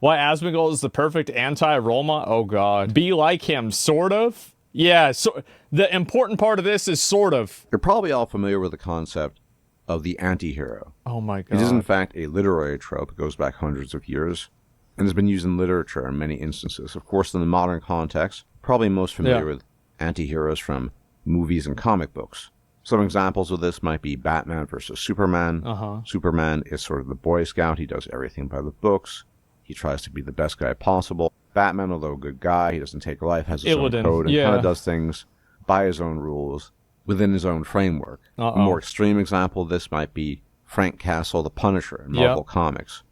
Why Asmongold is the perfect anti-role model? Oh god. Be like him, sort of? Yeah, so the important part of this is sort of. You're probably all familiar with the concept of the anti-hero. Oh my god. It is in fact a literary trope. It goes back hundreds of years and has been used in literature in many instances. Of course, in the modern context, probably most familiar with anti-heroes from movies and comic books. Some examples of this might be Batman versus Superman. Superman is sort of the Boy Scout. He does everything by the books. He tries to be the best guy possible. Batman, although a good guy, he doesn't take life, has his own code, and kind of does things by his own rules within his own framework. A more extreme example of this might be Frank Castle, the Punisher in Marvel Comics.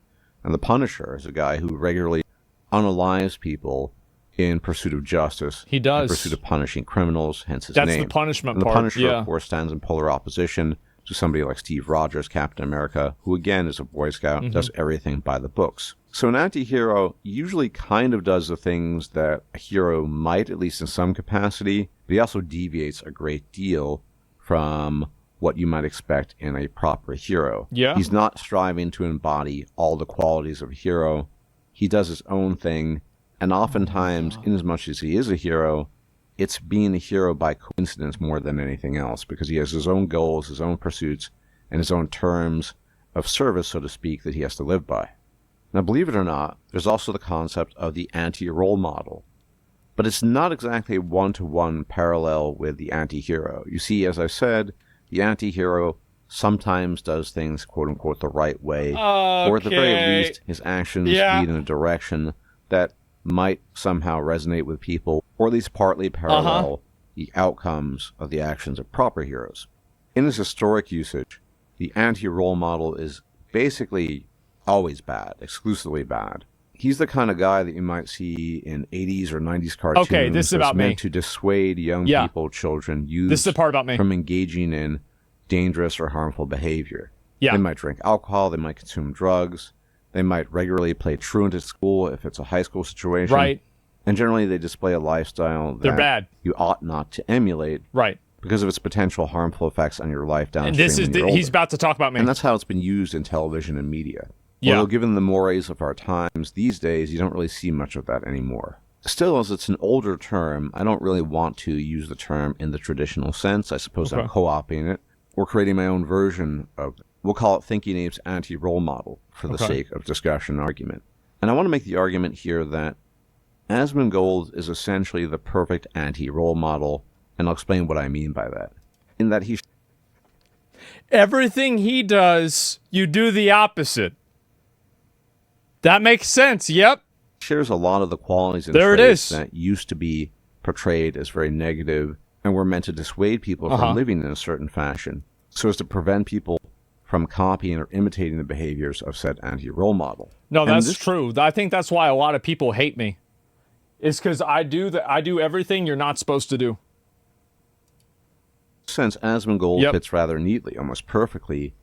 And the Punisher is a guy who regularly unalives people in pursuit of justice. He does. In pursuit of punishing criminals, hence his name. That's the punishment and the part. Punisher, of course, stands in polar opposition to somebody like Steve Rogers, Captain America, who again is a Boy Scout, does everything by the books. So an anti-hero usually kind of does the things that a hero might, at least in some capacity, but he also deviates a great deal from what you might expect in a proper hero. Yeah. He's not striving to embody all the qualities of a hero. He does his own thing, and oftentimes, inasmuch as he is a hero, it's being a hero by coincidence more than anything else, because he has his own goals, his own pursuits, and his own terms of service, so to speak, that he has to live by. Now, believe it or not, there's also the concept of the anti-role model. But it's not exactly a one-to-one parallel with the anti-hero. You see, as I said, the anti-hero sometimes does things, quote-unquote, the right way. Or at the very least, his actions lead in a direction that might somehow resonate with people, or at least partly parallel the outcomes of the actions of proper heroes. In its historic usage, the anti-role model is basically always bad, exclusively bad. He's the kind of guy that you might see in 80s or 90s cartoons. Okay, this is about me. Meant to dissuade young people, children, youth, this is the part about me, from engaging in dangerous or harmful behavior. Yeah. They might drink alcohol, they might consume drugs, they might regularly play truant at school if it's a high school situation. Right. And generally they display a lifestyle that they're bad. You ought not to emulate. Right. Because of its potential harmful effects on your life downstream. And this is he's about to talk about me. And that's how it's been used in television and media. Yeah. Although given the mores of our times, these days you don't really see much of that anymore. Still, as it's an older term, I don't really want to use the term in the traditional sense. I suppose I'm co-opting it, or creating my own version of it. We'll call it Thinking Ape's anti-role model for the sake of discussion and argument. And I want to make the argument here that Asmongold is essentially the perfect anti-role model, and I'll explain what I mean by that. In that he... Everything he does, you do the opposite. That makes sense, yep. Shares a lot of the qualities and traits that used to be portrayed as very negative and were meant to dissuade people from living in a certain fashion, so as to prevent people from copying or imitating the behaviors of said anti-role model. No, that's true. I think that's why a lot of people hate me. It's because I do everything you're not supposed to do. Since Asmongold fits rather neatly, almost perfectly,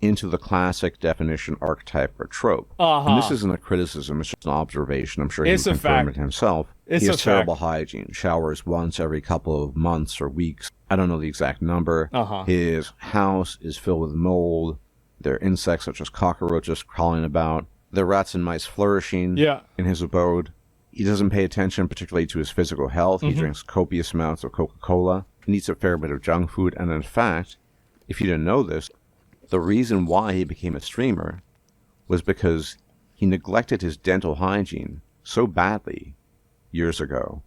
into the classic definition, archetype, or trope. And this isn't a criticism, it's just an observation. I'm sure he would confirm it himself. He has terrible hygiene, showers once every couple of months or weeks. I don't know the exact number. His house is filled with mold. There are insects such as cockroaches crawling about. There are rats and mice flourishing in his abode. He doesn't pay attention particularly to his physical health. He drinks copious amounts of Coca-Cola and eats a fair bit of junk food. And in fact, if you didn't know this, the reason why he became a streamer was because he neglected his dental hygiene so badly years ago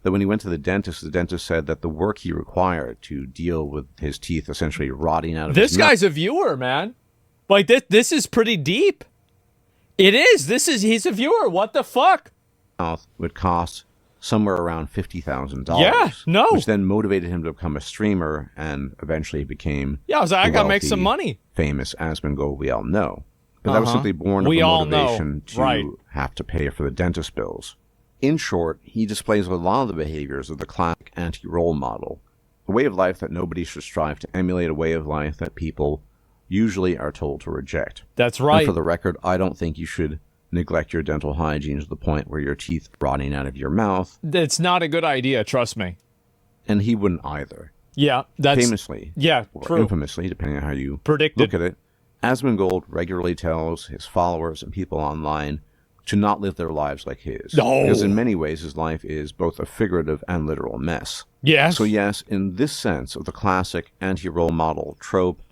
that when he went to the dentist said that the work he required to deal with his teeth essentially rotting out of his mouth. This guy's a viewer, man. Like, this is pretty deep. It is. He's a viewer. What the fuck? Mouth would cost somewhere around $50,000. Yeah, no. Which then motivated him to become a streamer and eventually became I was like, I gotta make some money. Famous Asmongold we all know. But that was simply born of a motivation to have to pay for the dentist bills. In short, he displays a lot of the behaviors of the classic anti-role model. A way of life that nobody should strive to emulate, a way of life that people usually are told to reject. That's right. And for the record, I don't think you should neglect your dental hygiene to the point where your teeth are rotting out of your mouth. It's not a good idea, trust me. And he wouldn't either. Yeah, that's... Famously, or infamously, depending on how you look at it, Asmongold regularly tells his followers and people online to not live their lives like his. No. Because in many ways, his life is both a figurative and literal mess. Yes. So yes, in this sense of the classic anti-role model trope,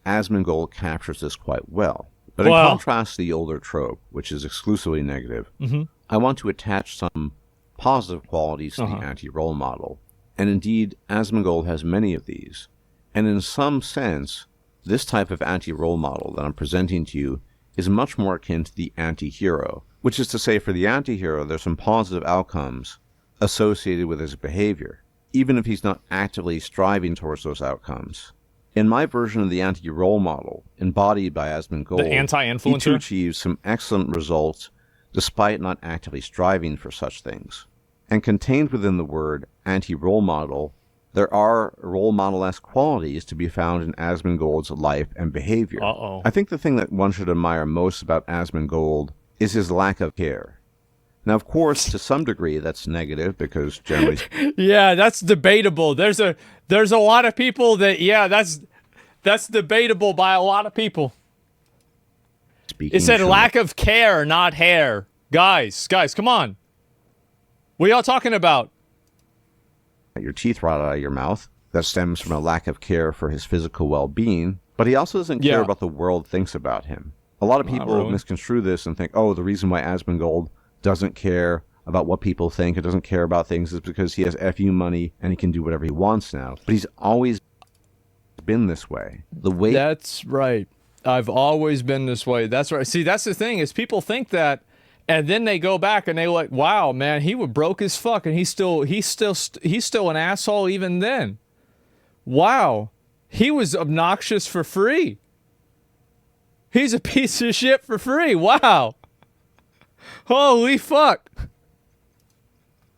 Asmongold captures this quite well. But in contrast to the older trope, which is exclusively negative, I want to attach some positive qualities to the anti-role model. And indeed, Asmongold has many of these. And in some sense, this type of anti-role model that I'm presenting to you is much more akin to the anti-hero, which is to say, for the anti-hero, there's some positive outcomes associated with his behavior, even if he's not actively striving towards those outcomes. In my version of the anti-role model, embodied by Asmongold, the anti-influencer, he too achieves some excellent results despite not actively striving for such things. And contained within the word anti-role model, there are role model-esque qualities to be found in Asmongold's life and behavior. I think the thing that one should admire most about Asmongold is his lack of care. Now, of course, to some degree, that's negative because generally... yeah, that's debatable. There's a lot of people that, yeah, that's debatable by a lot of people. It said lack of care, not hair. Guys, come on. What are y'all talking about? Your teeth rot out of your mouth. That stems from a lack of care for his physical well-being, but he also doesn't care about the world thinks about him. A lot of people misconstrue this and think, oh, the reason why Asmongold doesn't care about what people think, or doesn't care about things, is because he has FU money and he can do whatever he wants now. But he's always been this way. That's right. I've always been this way. That's right. See, that's the thing, is people think that, and then they go back and they're like, wow, man, he was broke as fuck, and he's still an asshole even then. Wow. He was obnoxious for free. He's a piece of shit for free. Wow. Holy fuck.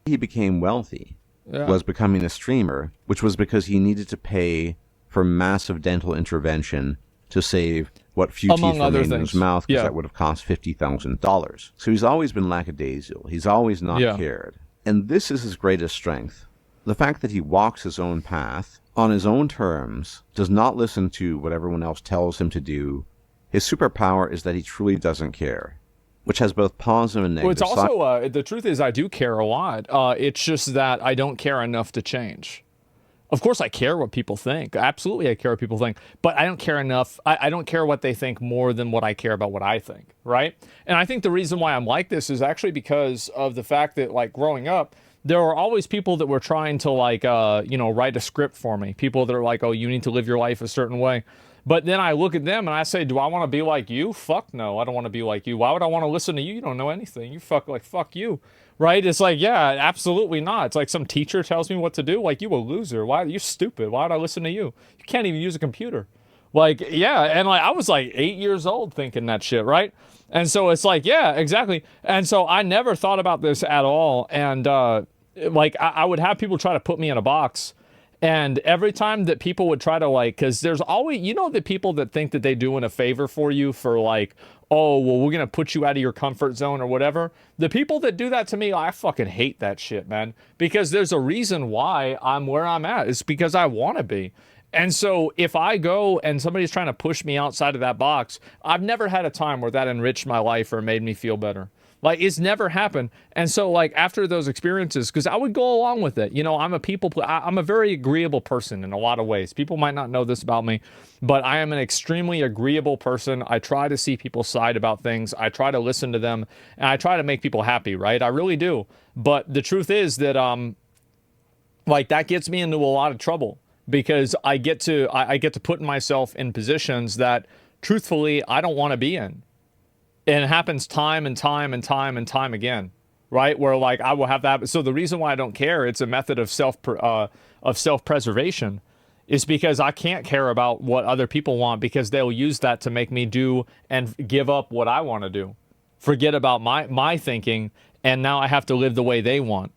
He became wealthy was becoming a streamer, which was because he needed to pay for massive dental intervention to save what few teeth remained in his mouth, because that would have cost $50,000. So he's always been lackadaisical. He's always not cared. And this is his greatest strength. The fact that he walks his own path on his own terms, does not listen to what everyone else tells him to do. His superpower is that he truly doesn't care, which has both positive and negative. Well, it's also, the truth is I do care a lot. It's just that I don't care enough to change. Of course I care what people think. Absolutely I care what people think. But I don't care enough. I don't care what they think more than what I care about what I think, right? And I think the reason why I'm like this is actually because of the fact that, like, growing up, there were always people that were trying to, like, write a script for me. People that are like, oh, you need to live your life a certain way. But then I look at them and I say, do I want to be like you? Fuck no, I don't want to be like you. Why would I want to listen to you? You don't know anything. You fuck you. Right? It's like, yeah, absolutely not. It's like some teacher tells me what to do. Like, you a loser. Why? You're stupid. Why would I listen to you? You can't even use a computer. Like, yeah. And like, I was like 8 years old thinking that shit, right? And so it's like, yeah, exactly. And so I never thought about this at all. And like, I would have people try to put me in a box. And every time that people would try to, like, because there's always, the people that think that they're doing a favor for you for, like, oh, well, we're going to put you out of your comfort zone or whatever. The people that do that to me, I fucking hate that shit, man. Because there's a reason why I'm where I'm at. It's because I want to be. And so if I go and somebody's trying to push me outside of that box, I've never had a time where that enriched my life or made me feel better. Like, it's never happened. And so, like, after those experiences, because I would go along with it. I'm a very agreeable person in a lot of ways. People might not know this about me, but I am an extremely agreeable person. I try to see people's side about things. I try to listen to them, and I try to make people happy, right? I really do. But the truth is that, like, that gets me into a lot of trouble because I get to put myself in positions that, truthfully, I don't want to be in. And it happens time and time and time and time again, right? Where, like, I will have that. So the reason why I don't care, it's a method of self-preservation, is because I can't care about what other people want because they'll use that to make me do and give up what I want to do. Forget about my thinking, and now I have to live the way they want.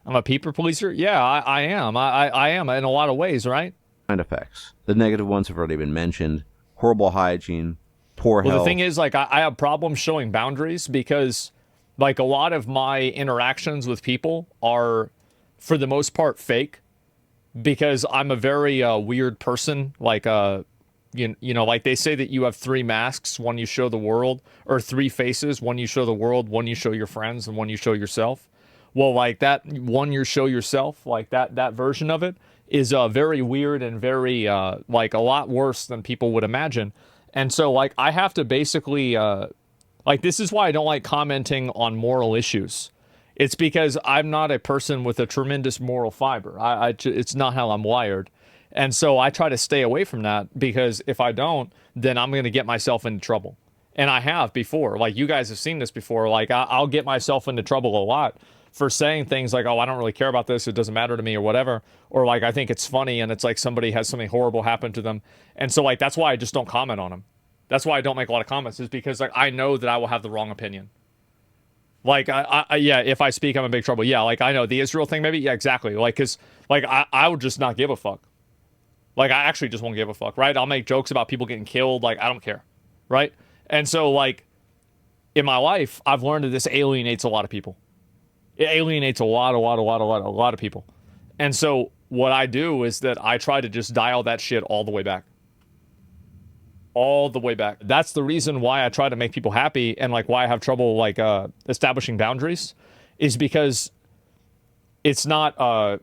I'm a people pleaser? Yeah, I am. I am in a lot of ways, right? Side effects. The negative ones have already been mentioned. Horrible hygiene. Poor health. Well, the thing is, like, I have problems showing boundaries because, like, a lot of my interactions with people are, for the most part, fake because I'm a very weird person. Like, you know, like they say that you have three masks, one you show the world, or three faces, one you show the world, one you show your friends, and one you show yourself. Well, like that one you show yourself, like that version of it is very weird and very like a lot worse than people would imagine. And so like I have to basically like this is why I don't like commenting on moral issues. It's because I'm not a person with a tremendous moral fiber. It's not how I'm wired. And so I try to stay away from that, because if I don't, then I'm going to get myself into trouble. And I have before. Like, you guys have seen this before. Like, I'll get myself into trouble a lot for saying things like, oh, I don't really care about this, it doesn't matter to me, or whatever. Or like, I think it's funny, and it's like somebody has something horrible happen to them. And so like, that's why I just don't comment on them. That's why I don't make a lot of comments, is because like I know that I will have the wrong opinion. Like, yeah, if I speak, I'm in big trouble. Yeah, like, I know the Israel thing, maybe. Yeah, exactly. Like, because, like, I would just not give a fuck. Like, I actually just won't give a fuck, right? I'll make jokes about people getting killed. Like, I don't care, right? And so, like, in my life, I've learned that this alienates a lot of people. It alienates a lot of people. And so, what I do is that I try to just dial that shit all the way back. All the way back. That's the reason why I try to make people happy, and like why I have trouble like establishing boundaries, is because it's not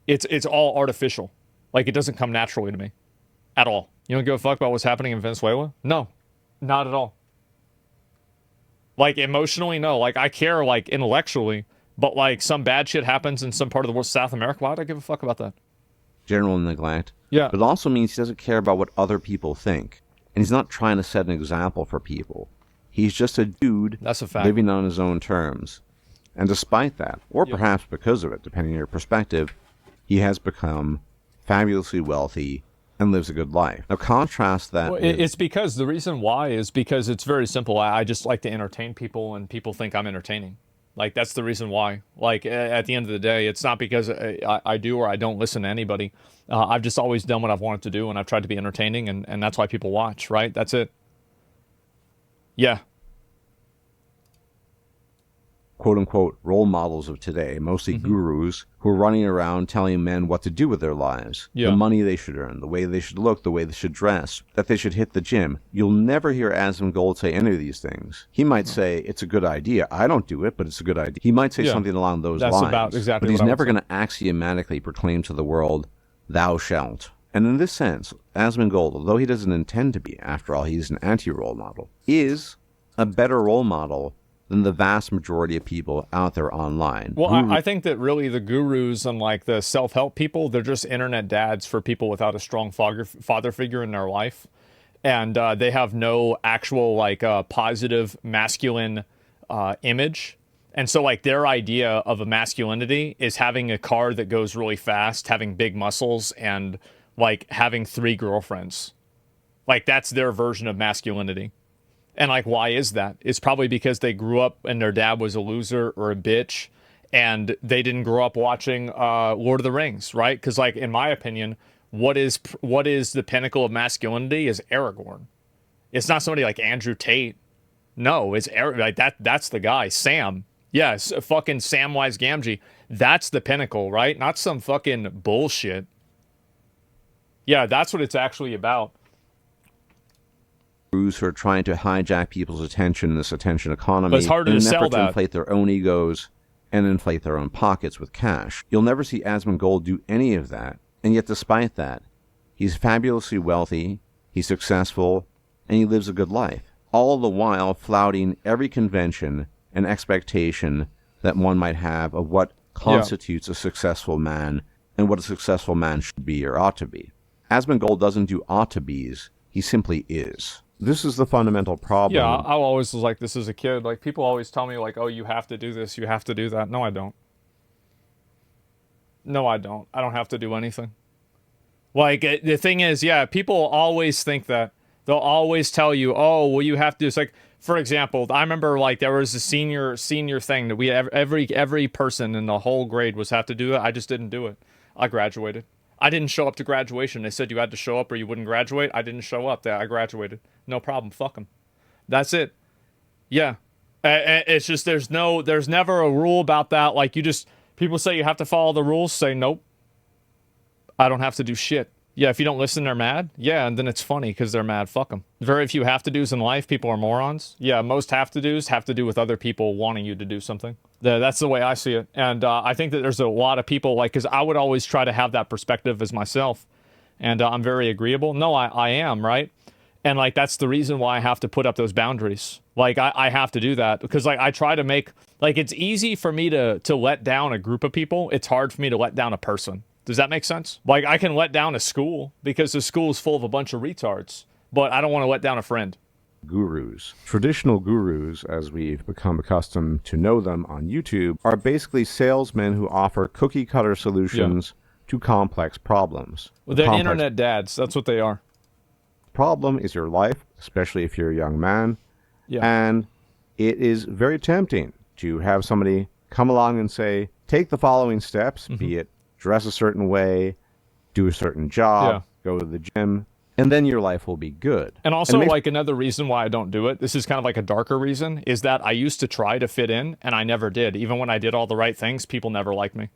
it's all artificial. Like, it doesn't come naturally to me at all. You don't give a fuck about what's happening in Venezuela? No, not at all. Like, emotionally, no. Like, I care like intellectually, but like some bad shit happens in some part of the world, South America, why would I give a fuck about that? General neglect. Yeah. But it also means he doesn't care about what other people think. And he's not trying to set an example for people. He's just a dude That's a fact. living on his own terms. And despite that, or perhaps because of it, depending on your perspective, he has become fabulously wealthy and lives a good life. Now contrast that Well, it's because the reason why is because it's very simple. I just like to entertain people, and people think I'm entertaining. Like, that's the reason why. Like, at the end of the day, it's not because I do or I don't listen to anybody. I've just always done what I've wanted to do, and I've tried to be entertaining, and that's why people watch, right? That's it. Yeah. quote-unquote role models of today, mostly gurus, who are running around telling men what to do with their lives, the money they should earn, the way they should look, the way they should dress, that they should hit the gym. You'll never hear Asmongold say any of these things. He might say, it's a good idea. I don't do it, but it's a good idea. He might say something along those lines. About exactly but he's never going to axiomatically proclaim to the world, thou shalt. And in this sense, Asmongold, although he doesn't intend to be, after all, he's an anti-role model, is a better role model than the vast majority of people out there online. Well, I think that really the gurus and like the self-help people, they're just internet dads for people without a strong father figure in their life. And they have no actual like positive masculine image. And so like their idea of a masculinity is having a car that goes really fast, having big muscles, and like having 3 girlfriends. Like, that's their version of masculinity. And like, why is that? It's probably because they grew up and their dad was a loser or a bitch, and they didn't grow up watching Lord of the Rings, right? Because like, in my opinion, what is the pinnacle of masculinity is Aragorn. It's not somebody like Andrew Tate. No, it's like that's the guy. Sam. Yes, fucking Samwise Gamgee. That's the pinnacle, right? Not some fucking bullshit. Yeah, that's what it's actually about. Who are trying to hijack people's attention in this attention economy, but it's harder in an to sell effort to that. inflate their own egos and inflate their own pockets with cash. You'll never see Asmongold do any of that, and yet despite that, he's fabulously wealthy, he's successful, and he lives a good life, all the while flouting every convention and expectation that one might have of what constitutes a successful man and what a successful man should be or ought to be. Asmongold doesn't do ought to be's, he simply is. This is the fundamental problem. Yeah, I always was like this as a kid. Like, people always tell me, like, oh, you have to do this, you have to do that. No, I don't. No, I don't. I don't have to do anything. Like, the thing is, yeah, people always think that. They'll always tell you, oh, well, you have to. It's like, for example, I remember, like, there was a senior thing that we every person in the whole grade was have to do it. I just didn't do it. I graduated. I didn't show up to graduation. They said you had to show up or you wouldn't graduate. I didn't show up. I graduated. No problem. Fuck them. That's it. Yeah. It's just there's never a rule about that. Like, people say you have to follow the rules. Say nope. I don't have to do shit. Yeah, if you don't listen, they're mad. Yeah, and then it's funny because they're mad. Fuck them. Very few have-to-dos in life. People are morons. Yeah, most have-to-dos have to do with other people wanting you to do something. That's the way I see it. And I think that there's a lot of people, like, because I would always try to have that perspective as myself. And I'm very agreeable. No, I am, right? And, like, that's the reason why I have to put up those boundaries. Like, I have to do that. Because, like, I try to make, like, it's easy for me to let down a group of people. It's hard for me to let down a person. Does that make sense? Like, I can let down a school because the school is full of a bunch of retards, but I don't want to let down a friend. Gurus. Traditional gurus, as we've become accustomed to know them on YouTube, are basically salesmen who offer cookie-cutter solutions to complex problems. Well, they're internet dads. That's what they are. Problem is your life, especially if you're a young man. Yeah. And it is very tempting to have somebody come along and say, take the following steps, be it dress a certain way, do a certain job, go to the gym, and then your life will be good. And also, like, another reason why I don't do it, this is kind of like a darker reason, is that I used to try to fit in, and I never did. Even when I did all the right things, people never liked me.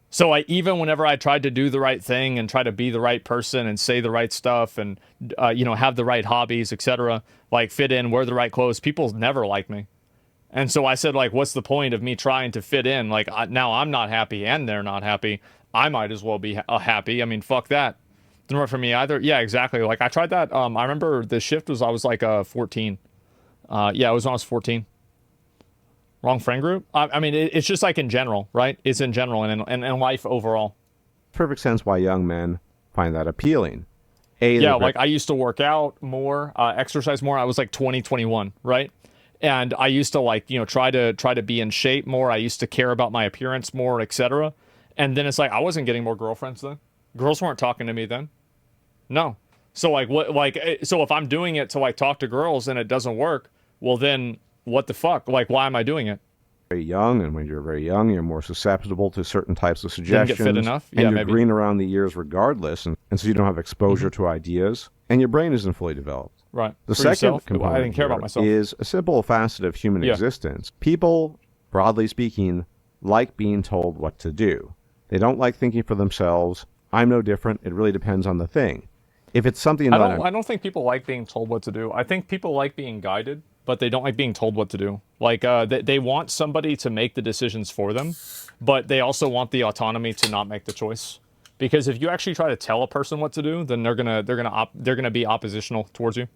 So even whenever I tried to do the right thing and try to be the right person and say the right stuff and, have the right hobbies, etc., like fit in, wear the right clothes, people never liked me. And so I said, like, what's the point of me trying to fit in? Like, now I'm not happy and they're not happy. I might as well be happy. I mean, fuck that. Didn't work for me either. Yeah, exactly. Like, I tried that. I remember the shift was, I was like 14. Yeah, it was when I was 14. Wrong friend group? I mean, it's just like in general, right? It's in general and in life overall. Perfect sense why young men find that appealing. Yeah, like I used to work out more, exercise more. I was like 20, 21, right? And I used to, like, try to be in shape more. I used to care about my appearance more, etc. And then it's like I wasn't getting more girlfriends then. Girls weren't talking to me then. No. So so if I'm doing it to, like, talk to girls and it doesn't work, well then what the fuck? Like, why am I doing it? Very young, and when you're very young, you're more susceptible to certain types of suggestions. Didn't get fit enough? Yeah, and you're maybe. green around the ears regardless, and so you don't have exposure to ideas, and your brain isn't fully developed. Right. The For second yourself? component I didn't care about myself. is a simple facet of human existence. People, broadly speaking, like being told what to do. They don't like thinking for themselves. I'm no different. It really depends on the thing. If it's something that I don't think people like being told what to do. I think people like being guided, but they don't like being told what to do. Like, they want somebody to make the decisions for them, but they also want the autonomy to not make the choice. Because if you actually try to tell a person what to do, then they're gonna be oppositional towards you.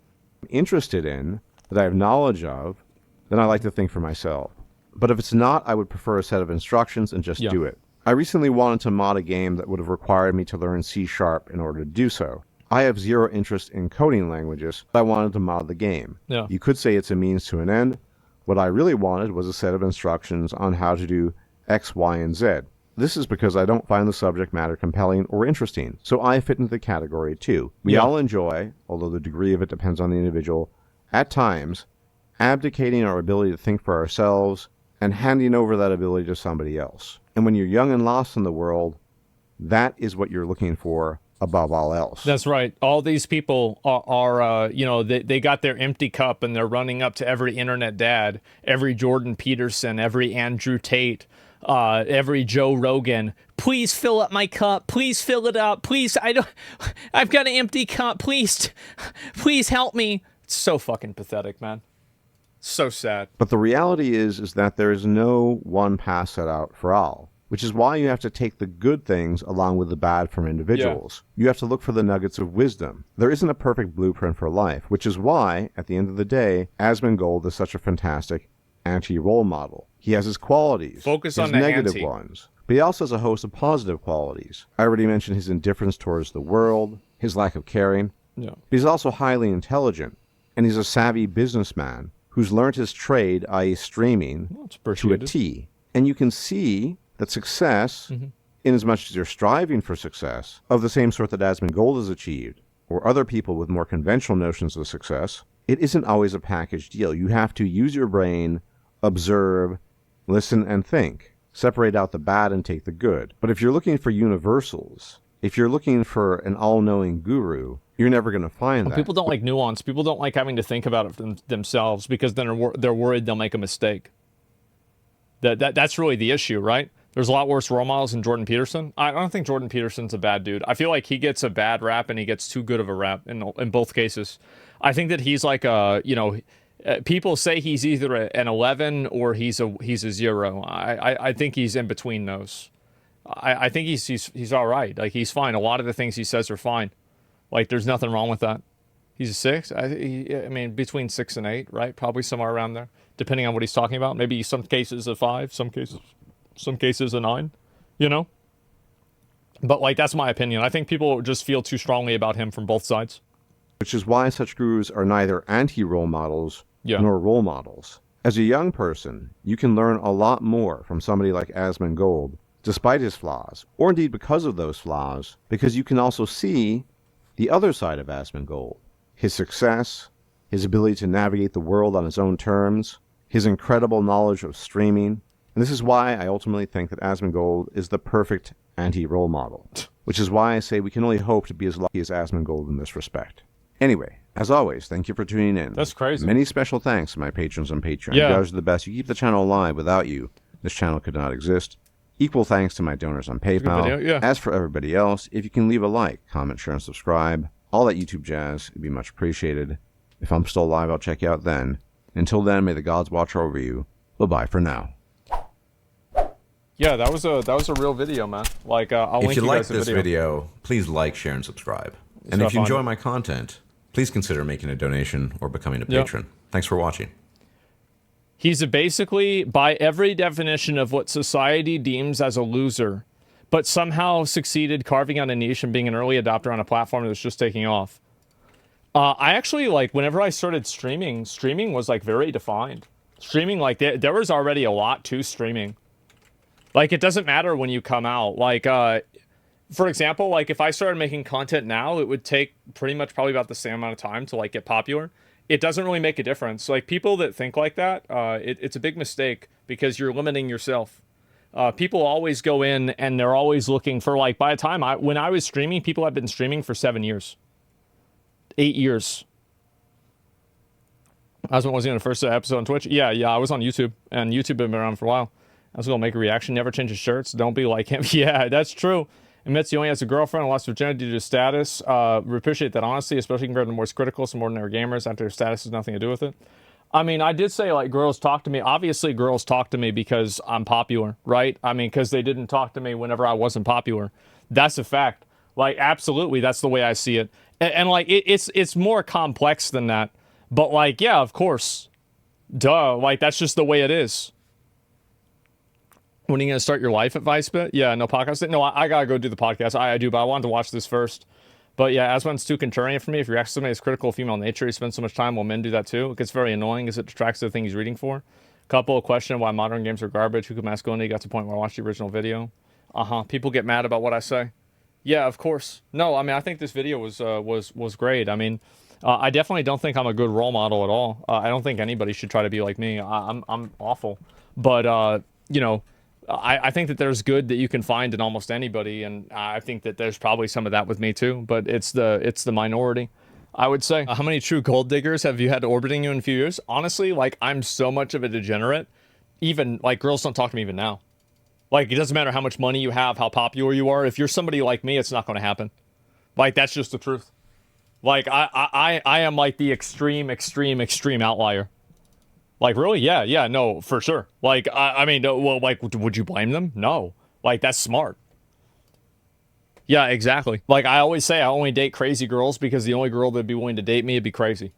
interested in, that I have knowledge of, then I like to think for myself. But if it's not, I would prefer a set of instructions and just do it. I recently wanted to mod a game that would have required me to learn C# in order to do so. I have zero interest in coding languages, but I wanted to mod the game. Yeah. You could say it's a means to an end. What I really wanted was a set of instructions on how to do X, Y, and Z. This is because I don't find the subject matter compelling or interesting, so I fit into the category too. We all enjoy, although the degree of it depends on the individual, at times, abdicating our ability to think for ourselves and handing over that ability to somebody else. And when you're young and lost in the world, that is what you're looking for above all else. That's right. All these people are they got their empty cup and they're running up to every internet dad, every Jordan Peterson, every Andrew Tate, every Joe Rogan. Please fill up my cup. Please fill it up. Please, I've got an empty cup. Please help me. It's so fucking pathetic, man. So sad. But the reality is that there is no one path set out for all, which is why you have to take the good things along with the bad from individuals. You have to look for the nuggets of wisdom. There isn't a perfect blueprint for life, which is why, at the end of the day, Asmongold is such a fantastic anti-role model. He has his qualities. Focus on his the negative anti. ones. But he also has a host of positive qualities. I already mentioned his indifference towards the world, his lack of caring. Yeah. But he's also highly intelligent, and he's a savvy businessman who's learned his trade, i.e. streaming, to a T. And you can see that success, in as much as you're striving for success, of the same sort that Asmongold has achieved, or other people with more conventional notions of success, it isn't always a package deal. You have to use your brain, observe, listen, and think. Separate out the bad and take the good. But if you're looking for universals, if you're looking for an all-knowing guru, you're never going to find that. People don't like nuance. People don't like having to think about it themselves because then they're worried they'll make a mistake. That's really the issue, right? There's a lot worse role models than Jordan Peterson. I don't think Jordan Peterson's a bad dude. I feel like he gets a bad rap and he gets too good of a rap in both cases. I think that he's like people say he's either an 11 or he's a 0. I think he's in between those. I think he's all right. Like, he's fine. A lot of the things he says are fine. Like, there's nothing wrong with that. He's a 6. I mean, between 6 and 8, right? Probably somewhere around there, depending on what he's talking about. Maybe some cases a 5, some cases a 9, you know? But, like, that's my opinion. I think people just feel too strongly about him from both sides. Which is why such gurus are neither anti-role models nor role models. As a young person, you can learn a lot more from somebody like Asmongold, despite his flaws, or indeed because of those flaws, because you can also see the other side of Asmongold. His success, his ability to navigate the world on his own terms, his incredible knowledge of streaming. And this is why I ultimately think that Asmongold is the perfect anti-role model, which is why I say we can only hope to be as lucky as Asmongold in this respect. Anyway, as always, thank you for tuning in. That's crazy. Many special thanks to my patrons on Patreon. Yeah. You guys are the best. You keep the channel alive. Without you, this channel could not exist. Equal thanks to my donors on PayPal. Video, yeah. As for everybody else, if you can leave a like, comment, share, and subscribe, all that YouTube jazz, it'd be much appreciated. If I'm still alive, I'll check you out then. Until then, may the gods watch over you. Bye-bye for now. Yeah, that was a real video, man. Like, I'll link If you you like guys a this video. video, please like, share, and subscribe. And So if you fun. enjoy my content, please consider making a donation or becoming a Yep. patron. Thanks for watching. He's basically, by every definition of what society deems as a loser, but somehow succeeded carving out a niche and being an early adopter on a platform that's just taking off. I actually, like, whenever I started streaming was, like, very defined. Streaming, like, there was already a lot to streaming. Like, it doesn't matter when you come out. Like, for example, like, if I started making content now, it would take pretty much probably about the same amount of time to, like, get popular. It doesn't really make a difference. Like, people that think like that, it's a big mistake because you're limiting yourself. People always go in and they're always looking for, like, by the time when I was streaming, people have been streaming for 7 years. 8 years. I was in the first episode on Twitch. Yeah, I was on YouTube, and YouTube had been around for a while. I was gonna make a reaction. Never change his shirts. Don't be like him. Yeah, that's true. Admits he only has a girlfriend and lost virginity due to status. We appreciate that honesty, especially compared to the more critical, some ordinary gamers. After status has nothing to do with it. I mean, I did say, like, girls talk to me. Obviously, girls talk to me because I'm popular, right? I mean, because they didn't talk to me whenever I wasn't popular. That's a fact. Like, absolutely, that's the way I see it. And like, it's more complex than that. But, like, yeah, of course. Duh. Like, that's just the way it is. When are you going to start your life at Vicebit? Yeah, no podcast. No, I got to go do the podcast. I do, but I wanted to watch this first. But yeah, Asmon's too contrarian for me. If your ex somebody is critical of female nature, he spends so much time while men do that too. It gets very annoying as it detracts to the thing he's reading for. Couple of question why modern games are garbage. Who could masculinity got to the point where I watched the original video. People get mad about what I say. Yeah, of course. No, I mean, I think this video was great. I mean, I definitely don't think I'm a good role model at all. I don't think anybody should try to be like me. I'm awful. But you know, I think that there's good that you can find in almost anybody, and I think that there's probably some of that with me too. But it's the minority, I would say. How many true gold diggers have you had orbiting you in a few years? Honestly, like, I'm so much of a degenerate. Even, like, girls don't talk to me even now. Like, it doesn't matter how much money you have, how popular you are. If you're somebody like me, it's not going to happen. Like, that's just the truth. Like, I am like the extreme outlier. Like, really? Yeah, no, for sure. Like, I mean, well, like, would you blame them? No. Like, that's smart. Yeah, exactly. Like, I always say I only date crazy girls because the only girl that'd be willing to date me would be crazy.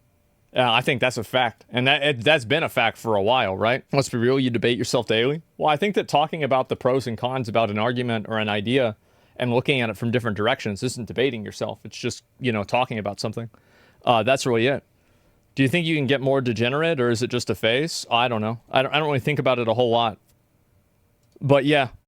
I think that's a fact. And that's been a fact for a while, right? Let's be real, you debate yourself daily. Well, I think that talking about the pros and cons about an argument or an idea and looking at it from different directions isn't debating yourself. It's just, you know, talking about something. That's really it. Do you think you can get more degenerate, or is it just a phase? I don't know. I don't really think about it a whole lot. But yeah.